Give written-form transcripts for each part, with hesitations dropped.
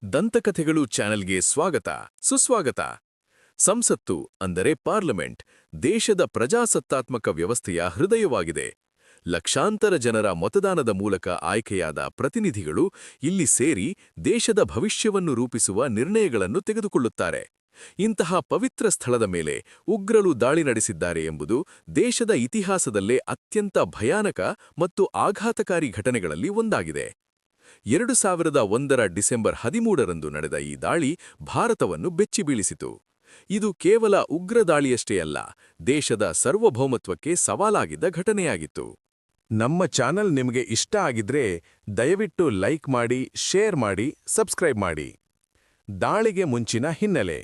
ದಂತಕಥೆಗಳು ಚಾನೆಲ್ಗೆ ಸ್ವಾಗತ ಸುಸ್ವಾಗತ. ಸಂಸತ್ತು ಅಂದರೆ ಪಾರ್ಲಿಮೆಂಟ್ ದೇಶದ ಪ್ರಜಾಸತ್ತಾತ್ಮಕ ವ್ಯವಸ್ಥೆಯ ಹೃದಯವಾಗಿದೆ. ಲಕ್ಷಾಂತರ ಜನರ ಮತದಾನದ ಮೂಲಕ ಆಯ್ಕೆಯಾದ ಪ್ರತಿನಿಧಿಗಳು ಇಲ್ಲಿ ಸೇರಿ ದೇಶದ ಭವಿಷ್ಯವನ್ನು ರೂಪಿಸುವ ನಿರ್ಣಯಗಳನ್ನು ತೆಗೆದುಕೊಳ್ಳುತ್ತಾರೆ. ಇಂತಹ ಪವಿತ್ರ ಸ್ಥಳದ ಮೇಲೆ ಉಗ್ರರು ದಾಳಿ ನಡೆಸಿದ್ದಾರೆ ಎಂಬುದು ದೇಶದ ಇತಿಹಾಸದಲ್ಲೇ ಅತ್ಯಂತ ಭಯಾನಕ ಮತ್ತು ಆಘಾತಕಾರಿ ಘಟನೆಗಳಲ್ಲಿ ಒಂದಾಗಿದೆ. 2001ರ ಡಿಸೆಂಬರ್ 13ರಂದು ನಡೆದ ಈ ದಾಳಿ ಭಾರತವನ್ನು ಬೆಚ್ಚಿಬೀಳಿಸಿತು. ಇದು ಕೇವಲ ಉಗ್ರ ದಾಳಿಯಷ್ಟೇ ಅಲ್ಲ, ದೇಶದ ಸಾರ್ವಭೌಮತ್ವಕ್ಕೆ ಸವಾಲಾಗಿದ್ದ ಘಟನೆಯಾಗಿತ್ತು. ನಮ್ಮ ಚಾನಲ್ ನಿಮಗೆ ಇಷ್ಟ ಆಗಿದ್ರೆ ದಯವಿಟ್ಟು ಲೈಕ್ ಮಾಡಿ, ಶೇರ್ ಮಾಡಿ, ಸಬ್ಸ್ಕ್ರೈಬ್ ಮಾಡಿ. ದಾಳಿಗೆ ಮುಂಚಿನ ಹಿನ್ನೆಲೆ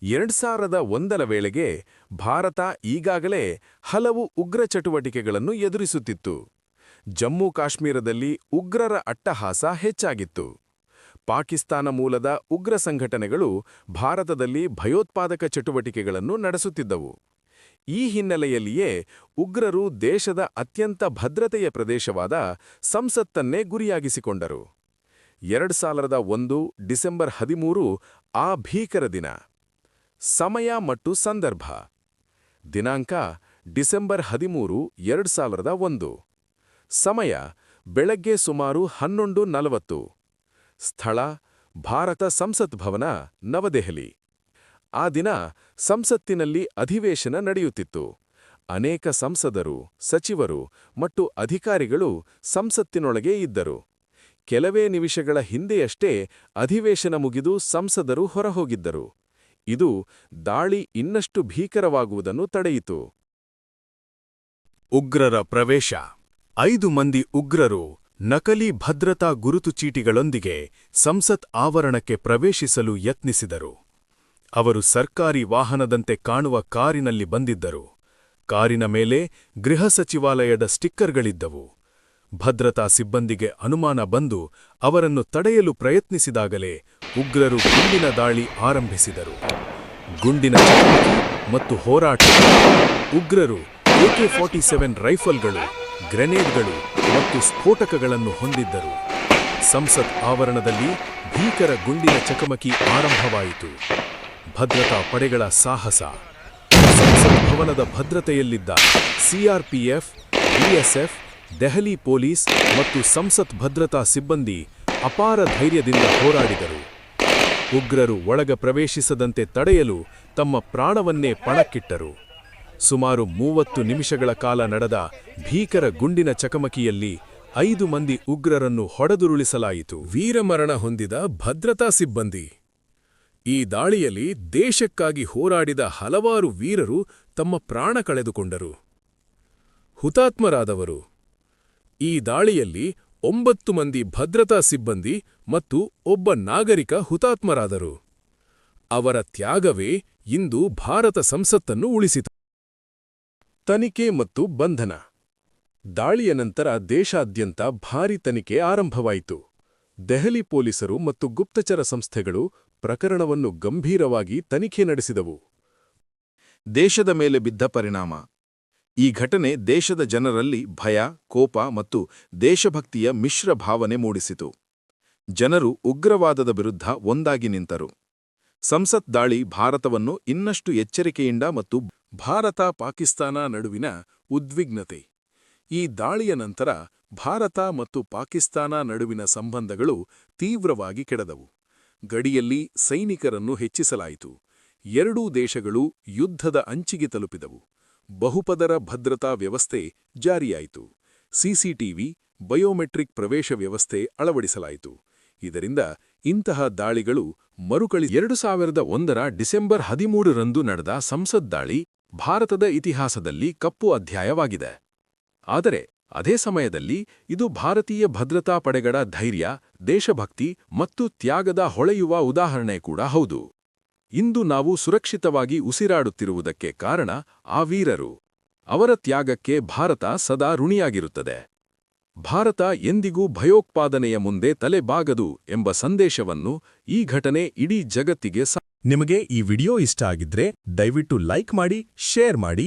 2001ರ ವೇಳೆಗೆ ಭಾರತ ಈಗಾಗಲೇ ಹಲವು ಉಗ್ರ ಚಟುವಟಿಕೆಗಳನ್ನು ಎದುರಿಸುತ್ತಿತ್ತು. ಜಮ್ಮು ಕಾಶ್ಮೀರದಲ್ಲಿ ಉಗ್ರರ ಅಟ್ಟಹಾಸ ಹೆಚ್ಚಾಗಿತ್ತು. ಪಾಕಿಸ್ತಾನ ಮೂಲದ ಉಗ್ರ ಸಂಘಟನೆಗಳು ಭಾರತದಲ್ಲಿ ಭಯೋತ್ಪಾದಕ ಚಟುವಟಿಕೆಗಳನ್ನು ನಡೆಸುತ್ತಿದ್ದವು. ಈ ಹಿನ್ನೆಲೆಯಲ್ಲಿಯೇ ಉಗ್ರರು ದೇಶದ ಅತ್ಯಂತ ಭದ್ರತೆಯ ಪ್ರದೇಶವಾದ ಸಂಸತ್ತನ್ನೇ ಗುರಿಯಾಗಿಸಿಕೊಂಡರು. 2001 ಡಿಸೆಂಬರ್ 13 ಆ ಭೀಕರ ದಿನ. ಸಮಯ ಮತ್ತು ಸಂದರ್ಭ: ದಿನಾಂಕ ಡಿಸೆಂಬರ್ 13, 2001. ಸಮಯ ಬೆಳಗ್ಗೆ ಸುಮಾರು 11:40. ಸ್ಥಳ ಭಾರತ ಸಂಸತ್ ಭವನ, ನವದೆಹಲಿ. ಆ ದಿನ ಸಂಸತ್ತಿನಲ್ಲಿ ಅಧಿವೇಶನ ನಡೆಯುತ್ತಿತ್ತು. ಅನೇಕ ಸಂಸದರು, ಸಚಿವರು ಮತ್ತು ಅಧಿಕಾರಿಗಳು ಸಂಸತ್ತಿನೊಳಗೆ ಇದ್ದರು. ಕೆಲವೇ ನಿಮಿಷಗಳ ಹಿಂದೆಯಷ್ಟೇ ಅಧಿವೇಶನ ಮುಗಿದು ಸಂಸದರು ಹೊರಹೋಗಿದ್ದರು. ಇದು ದಾಳಿ ಇನ್ನಷ್ಟು ಭೀಕರವಾಗುವುದನ್ನು ತಡೆಯಿತು. ಉಗ್ರರ ಪ್ರವೇಶ: 5 ಮಂದಿ ಉಗ್ರರು ನಕಲಿ ಭದ್ರತಾ ಗುರುತು ಚೀಟಿಗಳೊಂದಿಗೆ ಸಂಸತ್ ಆವರಣಕ್ಕೆ ಪ್ರವೇಶಿಸಲು ಯತ್ನಿಸಿದರು. ಅವರು ಸರ್ಕಾರಿ ವಾಹನದಂತೆ ಕಾಣುವ ಕಾರಿನಲ್ಲಿ ಬಂದಿದ್ದರು. ಕಾರಿನ ಮೇಲೆ ಗೃಹ ಸಚಿವಾಲಯದ ಸ್ಟಿಕ್ಕರ್ಗಳಿದ್ದವು. ಭದ್ರತಾ ಸಿಬ್ಬಂದಿಗೆ ಅನುಮಾನ ಬಂದು ಅವರನ್ನು ತಡೆಯಲು ಪ್ರಯತ್ನಿಸಿದಾಗಲೇ ಉಗ್ರರು ಗುಂಡಿನ ದಾಳಿ ಆರಂಭಿಸಿದರು. ಗುಂಡಿನ ಚಕಮಕಿ ಮತ್ತು ಹೋರಾಟ. ಉಗ್ರರು AK-47 ರೈಫಲ್ಗಳು, ಗ್ರೆನೇಡ್ಗಳು ಮತ್ತು ಸ್ಫೋಟಕಗಳನ್ನು ಹೊಂದಿದ್ದರು. ಸಂಸತ್ ಆವರಣದಲ್ಲಿ ಭೀಕರ ಗುಂಡಿನ ಚಕಮಕಿ ಆರಂಭವಾಯಿತು. ಭದ್ರತಾ ಪಡೆಗಳ ಸಾಹಸ. ಸಂಸತ್ ಭವನದ ಭದ್ರತೆಯಲ್ಲಿದ್ದ CRPF, BSF, ದೆಹಲಿ ಪೊಲೀಸ್ ಮತ್ತು ಸಂಸತ್ ಭದ್ರತಾ ಸಿಬ್ಬಂದಿ ಅಪಾರ ಧೈರ್ಯದಿಂದ ಹೋರಾಡಿದರು. ಉಗ್ರರು ಒಳಗ ಪ್ರವೇಶಿಸದಂತೆ ತಡೆಯಲು ತಮ್ಮ ಪ್ರಾಣವನ್ನೇ ಪಣಕ್ಕಿಟ್ಟರು. ಸುಮಾರು 30 ನಿಮಿಷಗಳ ಕಾಲ ನಡೆದ ಭೀಕರ ಗುಂಡಿನ ಚಕಮಕಿಯಲ್ಲಿ 5 ಮಂದಿ ಉಗ್ರರನ್ನು ಹೊಡೆದುರುಳಿಸಲಾಯಿತು. ವೀರಮರಣ ಹೊಂದಿದ ಭದ್ರತಾ ಸಿಬ್ಬಂದಿ. ಈ ದಾಳಿಯಲ್ಲಿ ದೇಶಕ್ಕಾಗಿ ಹೋರಾಡಿದ ಹಲವಾರು ವೀರರು ತಮ್ಮ ಪ್ರಾಣ ಕಳೆದುಕೊಂಡರು. ಹುತಾತ್ಮರಾದವರು: ಈ ದಾಳಿಯಲ್ಲಿ 9 ಮಂದಿ ಭದ್ರತಾ ಸಿಬ್ಬಂದಿ ಮತ್ತು ಒಬ್ಬ ನಾಗರಿಕ ಹುತಾತ್ಮರಾದರು. ಅವರ ತ್ಯಾಗವೇ ಇಂದು ಭಾರತ ಸಂಸತ್ತನ್ನು ಉಳಿಸಿತು. ತನಿಖೆ ಮತ್ತು ಬಂಧನ. ದಾಳಿಯ ನಂತರ ದೇಶಾದ್ಯಂತ ಭಾರೀ ತನಿಖೆ ಆರಂಭವಾಯಿತು. ದೆಹಲಿ ಪೊಲೀಸರು ಮತ್ತು ಗುಪ್ತಚರ ಸಂಸ್ಥೆಗಳು ಪ್ರಕರಣವನ್ನು ಗಂಭೀರವಾಗಿ ತನಿಖೆ ನಡೆಸಿದವು. ದೇಶದ ಮೇಲೆ ಬಿದ್ದ ಪರಿಣಾಮ. ಈ ಘಟನೆ ದೇಶದ ಜನರಲ್ಲಿ ಭಯ, ಕೋಪ ಮತ್ತು ದೇಶಭಕ್ತಿಯ ಮಿಶ್ರ ಭಾವನೆ ಮೂಡಿಸಿತು. ಜನರು ಉಗ್ರವಾದದ ವಿರುದ್ಧ ಒಂದಾಗಿ ನಿಂತರು. ಸಂಸತ್ ದಾಳಿ ಭಾರತವನ್ನು ಇನ್ನಷ್ಟು ಎಚ್ಚರಿಕೆಯಿಂದ ಮತ್ತು ಭಾರತ-ಪಾಕಿಸ್ತಾನ ನಡುವಿನ ಉದ್ವಿಗ್ನತೆ. ಈ ದಾಳಿಯ ನಂತರ ಭಾರತ ಮತ್ತು ಪಾಕಿಸ್ತಾನ ನಡುವಿನ ಸಂಬಂಧಗಳು ತೀವ್ರವಾಗಿ ಕೆಡದವು. ಗಡಿಯಲ್ಲಿ ಸೈನಿಕರನ್ನು ಹೆಚ್ಚಿಸಲಾಯಿತು. ಎರಡೂ ದೇಶಗಳು ಯುದ್ಧದ ಅಂಚಿಗೆ ತಲುಪಿದವು. ಬಹುಪದರ ಭದ್ರತಾ ವ್ಯವಸ್ಥೆ ಜಾರಿಯಾಯಿತು. CCTV, ಬಯೋಮೆಟ್ರಿಕ್ ಪ್ರವೇಶ ವ್ಯವಸ್ಥೆ ಅಳವಡಿಸಲಾಯಿತು. ಇದರಿಂದ ಇಂತಹ ದಾಳಿಗಳು ಮರುಕಳಿ 2001ರ ಡಿಸೆಂಬರ್ 13ರಂದು ನಡೆದ ಸಂಸತ್ ದಾಳಿ ಭಾರತದ ಇತಿಹಾಸದಲ್ಲಿ ಕಪ್ಪು ಅಧ್ಯಾಯವಾಗಿದೆ. ಆದರೆ ಅದೇ ಸಮಯದಲ್ಲಿ ಇದು ಭಾರತೀಯ ಭದ್ರತಾ ಪಡೆಗಳ ಧೈರ್ಯ, ದೇಶಭಕ್ತಿ ಮತ್ತು ತ್ಯಾಗದ ಹೊಳೆಯುವ ಉದಾಹರಣೆ ಕೂಡ ಹೌದು. ಇಂದು ನಾವು ಸುರಕ್ಷಿತವಾಗಿ ಉಸಿರಾಡುತ್ತಿರುವುದಕ್ಕೆ ಕಾರಣ ಆ ವೀರರು. ಅವರ ತ್ಯಾಗಕ್ಕೆ ಭಾರತ ಸದಾ ಋಣಿಯಾಗಿರುತ್ತದೆ. ಭಾರತ ಎಂದಿಗೂ ಭಯೋತ್ಪಾದನೆಯ ಮುಂದೆ ತಲೆಬಾಗದು ಎಂಬ ಸಂದೇಶವನ್ನು ಈ ಘಟನೆ ಇಡೀ ಜಗತ್ತಿಗೆ ನಿಮಗೆ ಈ ವಿಡಿಯೋ ಇಷ್ಟ ಆಗಿದ್ರೆ ದಯವಿಟ್ಟು ಲೈಕ್ ಮಾಡಿ, ಶೇರ್ ಮಾಡಿ,